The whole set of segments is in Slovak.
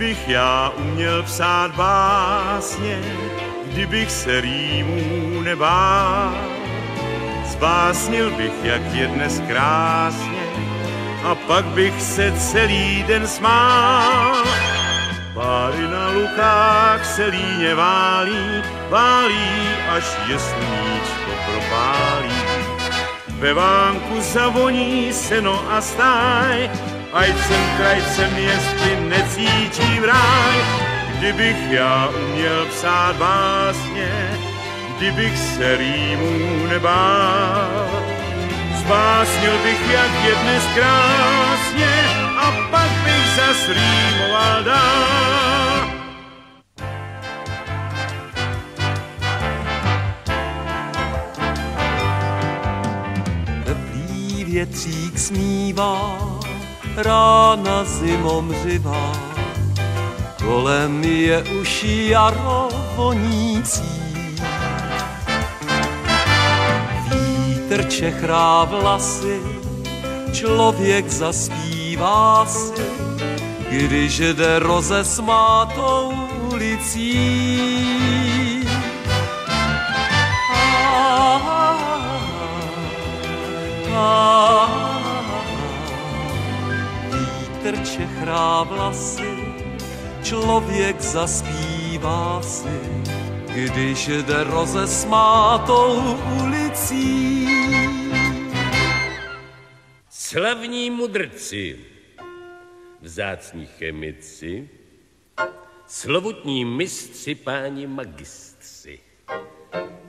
Kdybych já uměl psát básně, kdybych se rýmů nebál, zbásnil bych, jak je dnes krásně, a pak bych se celý den smál. Páry na lukách se líně válí, až je sluníčko propálí. Ve vánku zavoní seno a stáj, ať jsem krajcem jestli necítí v ráj. Kdybych já uměl psát básně, kdybych se rýmů nebál, zbásnil bych, jak je dnes krásně, a pak bych zas rýmoval dál. Teplý větřík smívá, rána zimom řivá, kolem je už jaro vonící. Vítr čechrá vlasy, člověk zaspívá si, když jde rozesmátou ulicí. Vítr čechrá vlasy, člověk zaspívá si, když jde rozesmátou ulicí. Slavní mudrci, vzácní chemici, slovutní mistři, páni magistři,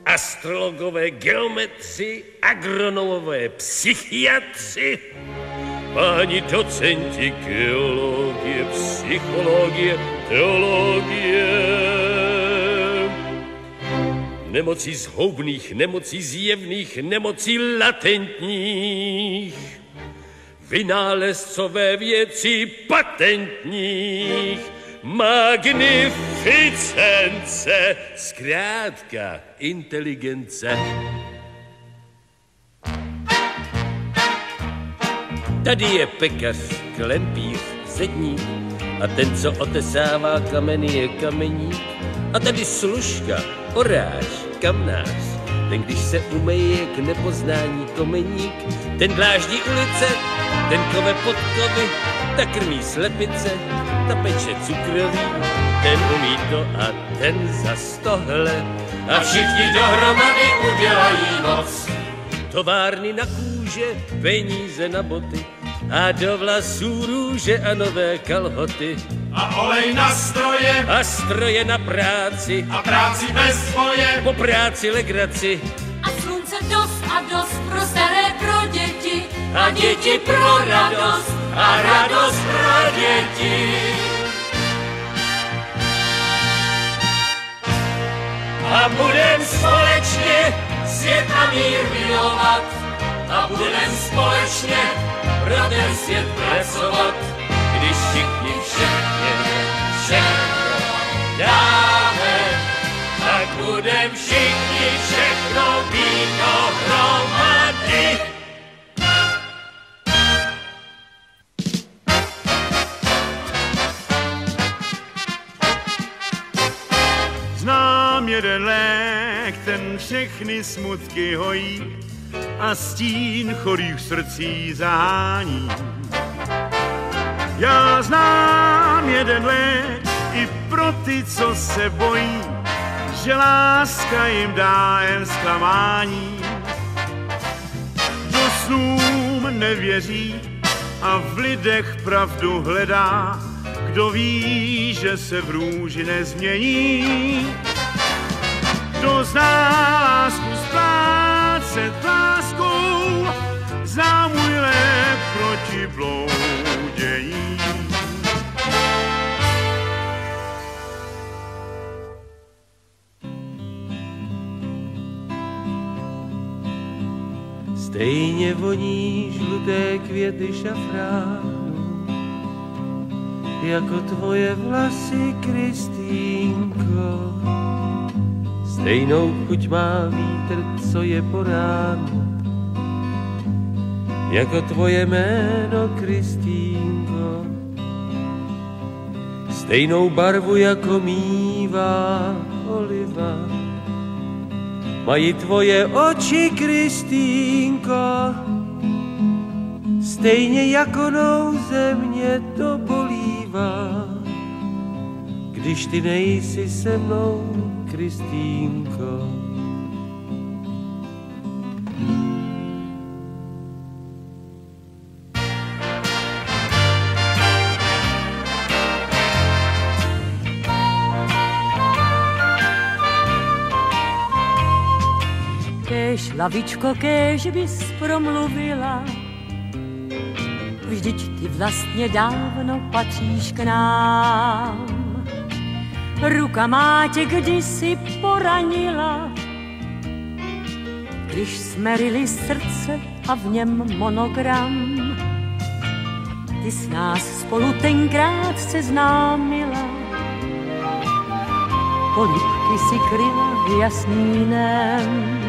astrologové, geometři, agronomové, psychiatři, páni docenti, geologie, psychologie, teologie. Nemocí zhoubných, nemocí zjevných, nemocí latentních, vynálezcové věcí patentních, magnificence, zkrátka inteligence. Tady je pekař, klempíř, zedník, a ten, co otesává kameny, je kameník. A tady služka, oráž, kamnář, ten, když se umeje k nepoznání komeník, ten dláždí ulice, ten kove podkovy, ta krmí slepice, ta peče cukroví, ten umí to a ten zas tohle. A všichni dohromady udělají moc. Továrny na kůže, peníze na boty, a do vlasů růže a nové kalhoty. A olej na stroje, a stroje na práci, a práci bez boje, po práci legraci. A slunce dost a dost pro staré, pro děti, a děti pro radost, a radost pro děti. A budem společně svět a mír milovat, a budem společně pro ten svět pracovat, když všichni všechno dáme, tak budem všichni všechno mít dohromady. Znám jeden lék, ten všechny smutky hojí a stín chorých v srdcí zahání. Já znám jeden lék i pro ty, co se bojí, že láska jim dá jen zklamání. Kdo snům nevěří a v lidech pravdu hledá, kdo ví, že se v růži nezmění. Kdo zná lásku splácet láskou, zná můj lék proti bloudění. Stejně voní žluté květy šafránu, jako tvoje vlasy, Kristýnko. Stejnou chuť má vítr, co je po ránu, jako tvoje jméno, Kristýnko. stejnou barvu jako mívá oliva. Mají tvoje oči, Kristýnko, stejně jako nouze mě to bolívá, když ty nejsi se mnou, Kristýnko. Kéž, lavičko, kéž bys promluvila, vždyť ty vlastně dávno patříš k nám. Ruka má tě kdysi poranila, když jsme ryli srdce a v něm monogram. Ty s nás spolu tenkrát seznámila, polibky si kryla jasmínem.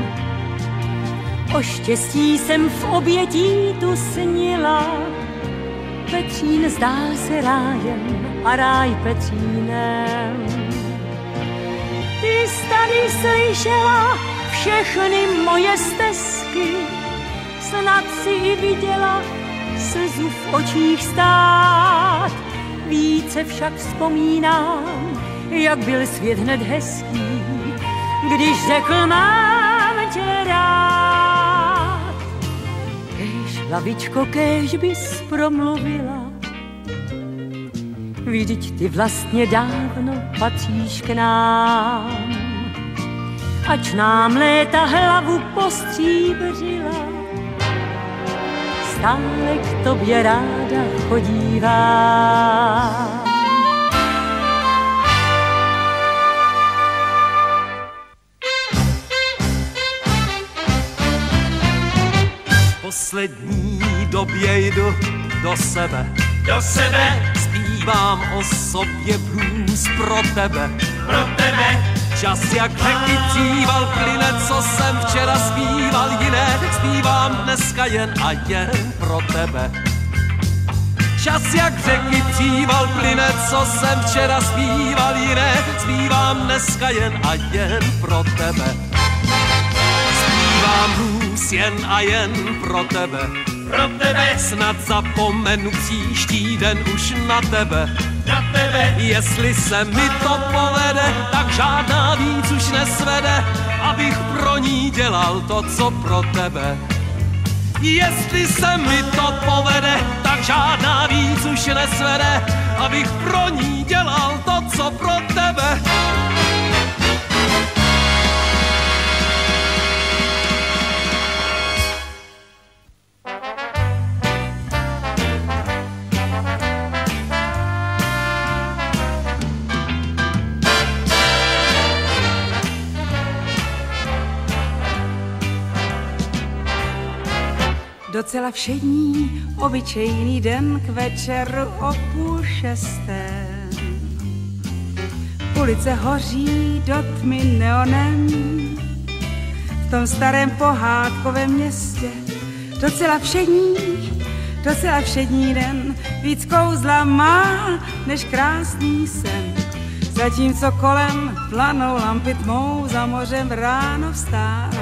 O štěstí jsem v obětí tu snila, Petřín zdá se rájem a ráj Petřínem. Ty jsi tady slyšela všechny moje stesky, snad si i viděla slzu v očích stát. Více však vzpomínám, jak byl svět hned hezký, když řekl mám tě rád. Kéž, lavičko, kéž bys promluvila, vždyť ty vlastně dávno patříš k nám. Ač nám léta hlavu postříbřila, stále k tobě ráda chodívám. V poslední době jdu do sebe, zpívám o sobě blues pro tebe. Čas jak řeky cíval plyne, co jsem včera zpíval jiné, zpívám dneska jen a jen pro tebe. Čas jak řeky cíval plyne, co jsem včera zpíval jiné, zpívám dneska jen a jen pro tebe. Zpívám blues jen a jen pro tebe. Snad zapomenu příští den už na tebe. Jestli se mi to povede, tak žádná víc už nesvede, abych pro ní dělal to, co pro tebe. Jestli se mi to povede, tak žádná víc už nesvede, abych pro ní dělal to, co pro tebe. Docela všední, obyčejný den k večeru o 5:30. Ulice hoří do tmy neonem, v tom starém pohádkovém městě. Docela všední den, víc kouzla má než krásný sen. Zatímco kolem planou lampy tmou, za mořem ráno vstává.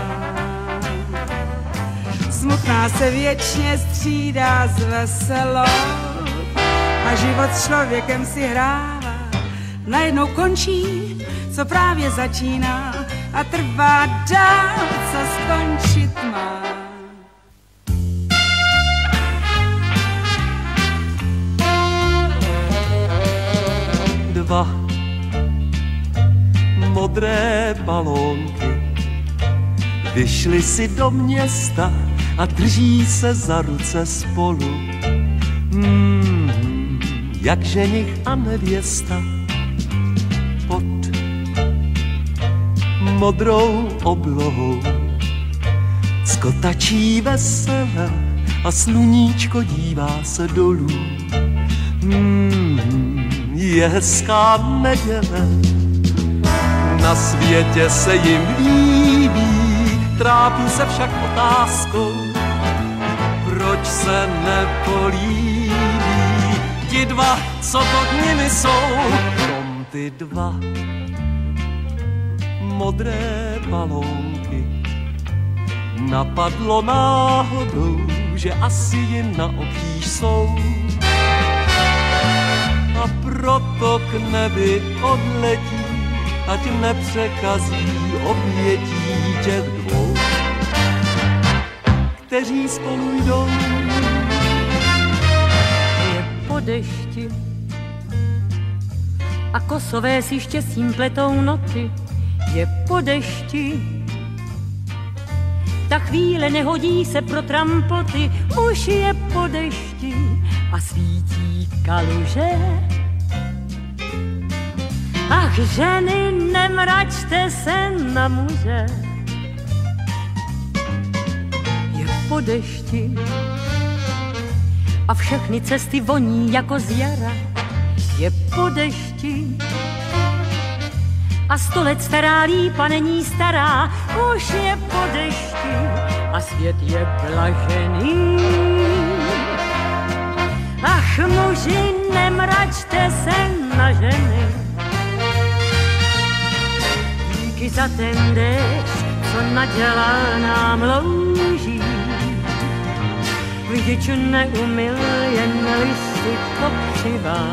Smutná se věčně střídá s veselou a život s člověkem si hrává. Najednou končí, co právě začíná a trvá dál, co skončit má. Dva modré balónky vyšly si do města a drží se za ruce spolu. Jak ženich a nevěsta pod modrou oblohou. Skotačí vesele a sluníčko dívá se dolů. Je hezká neděle, na světě se jim líbí, trápí se však otázkou, proč se nepolíbí. ti dva, co pod nimi jsou, tom ty dva modré balónky. Napadlo náhodou, že asi jim na obtíž jsou, a proto k nebi odletí, ať nepřekazí obětí těch dvou, kteří spolu jdou. Je po dešti a kosové si štěstím pletou noty. Je po dešti, ta chvíle nehodí se pro trampoty. Už je po dešti a svítí kaluže. Ach, ženy, nemračte se na muže. Je po dešti a všechny cesty voní jako z jara. Je po dešti a 100 let stará lípa není stará. Už je po dešti a svět je blažený. Ach, muži, nemračte se na ženy. Díky za ten déšť, co nadělá nám louží. Vidič neumyl, jen listy pokřivá.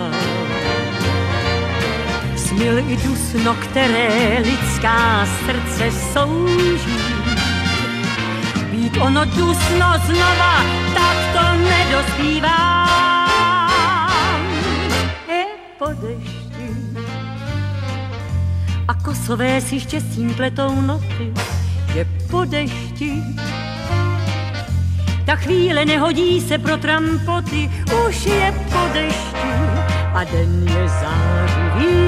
Smil i dusno, které lidská srdce souží. Být ono dusno znova, tak to nedospívám. Je po dešti a kosové si štěstím pletou noty. Je po dešti, ta chvíle nehodí se pro trampoty. Už je po dešti a den je zářivý.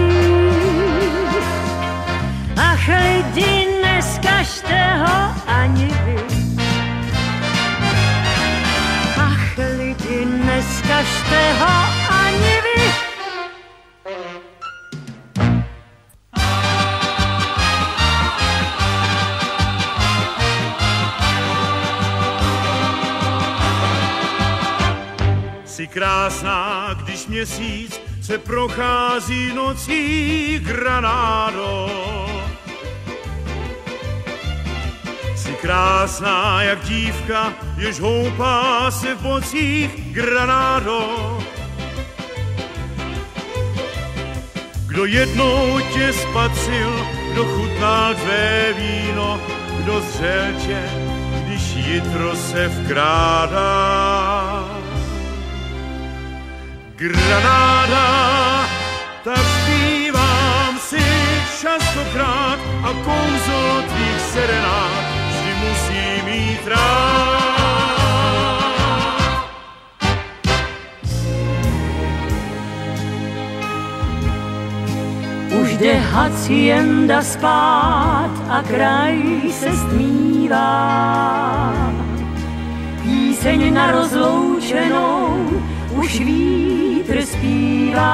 Ach, lidi, neskažte ho ani vy. Ach, lidi, neskažte ho ani vy. Jsi krásná, když měsíc se prochází nocí Granado. Jsi krásná jak dívka, jež houpá se v bocích Granado. Kdo jednou tě spatřil, kdo chutnal tvé víno, kdo zřel tě, když jitro se vkrádá. Granáda, tak zpívám si častokrát a kouzlo tvých serenád vždy musí mít rád. Už jde hacienda spát a kraj se stmívá. Píseň na rozloučenou už vítr zpívá.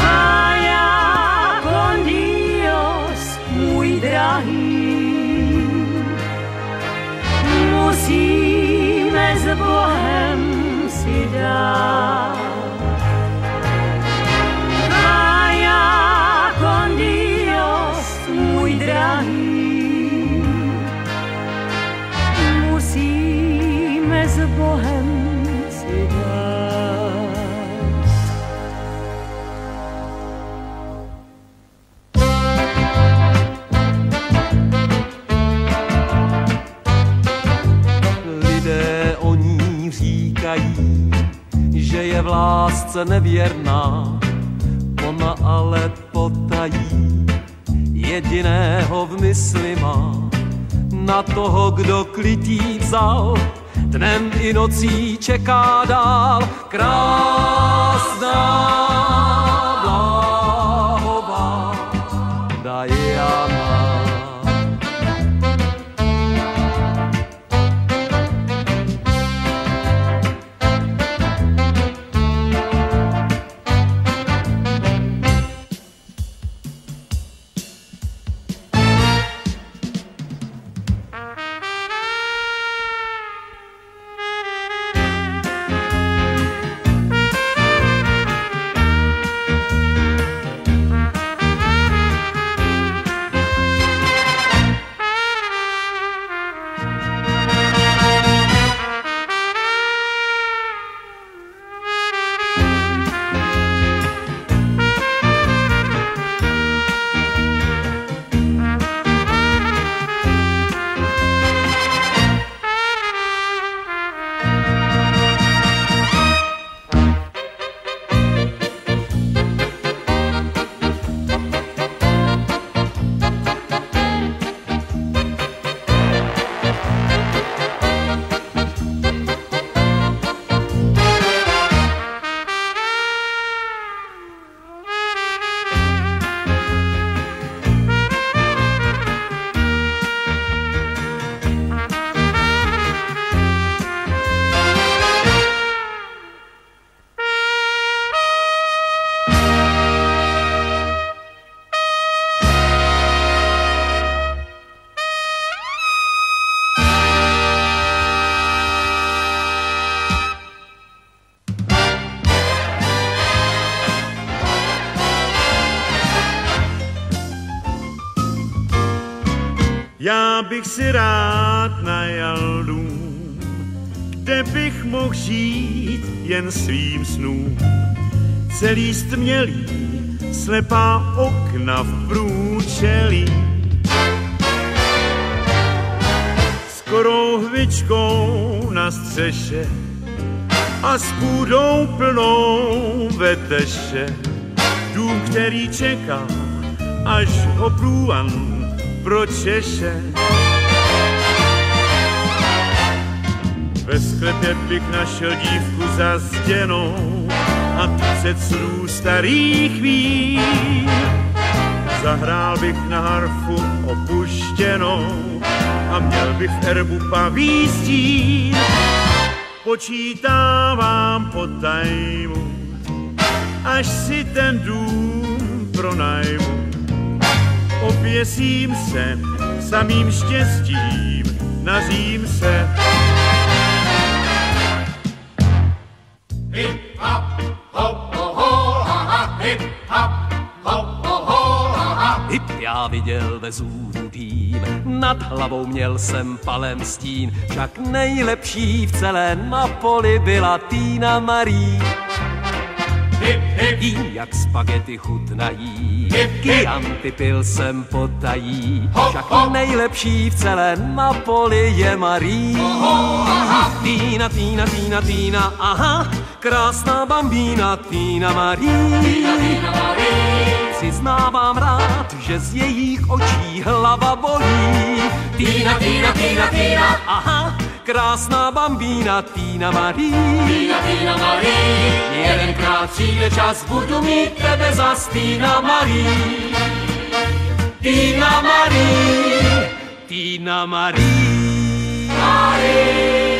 Vaya con Dios, můj drahý, musíme s Bohem si dát. Vaya con Dios, můj drahý, musíme s Bohem si dát. Lidé o ní říkají, že je v lásce nevěrná, ona ale potají, jediného v mysli má, na toho, kdo klití vzal, dnem i nocí čeká dál. Krásná, bláhová Diana. Já bych si rád najal dům, kde bych mohl žít jen svým snům. Celý stmělý, slepá okna v průčelí. S korohvičkou na střeše a s půdou plnou veteše. Dům, který čeká, až ho průvan pročeše. Ve sklepě bych našel dívku zazděnou a 30 slů starých vín. Zahrál bych na harfu opuštěnou a měl bych v erbu paví stín. Počítávám po tajmu, až si ten dům pronajmu. Oběsím se samým štěstím, nařím se. Hip hop, hop, ho, ho, ha, ha, hip hop, hop, ho, ho, ha, ha. Hip já viděl Vezův tým, nad hlavou měl jsem palem stín, však nejlepší v celé Napoli byla Tina Marie. Hip, hip, Jí jak spagety chutnají, hip, hip, Chianti pil jsem potají, Hop, však hop. nejlepší v celé Napoli je Marie. Tina, Tina, Tina, Tina, aha, krásná bambína Tina Marie. Tina, Tina Marie. Přiznávám rád, že z jejich očí hlava bolí. Tina, Tina, Tina, Tina, aha, krásná bambína Tina Marie. Tina, Tina Marie. Jedenkrát přijde čas, budu mít tebe zas, Tina Marie. Tina Marie, Tina Marie. Marie.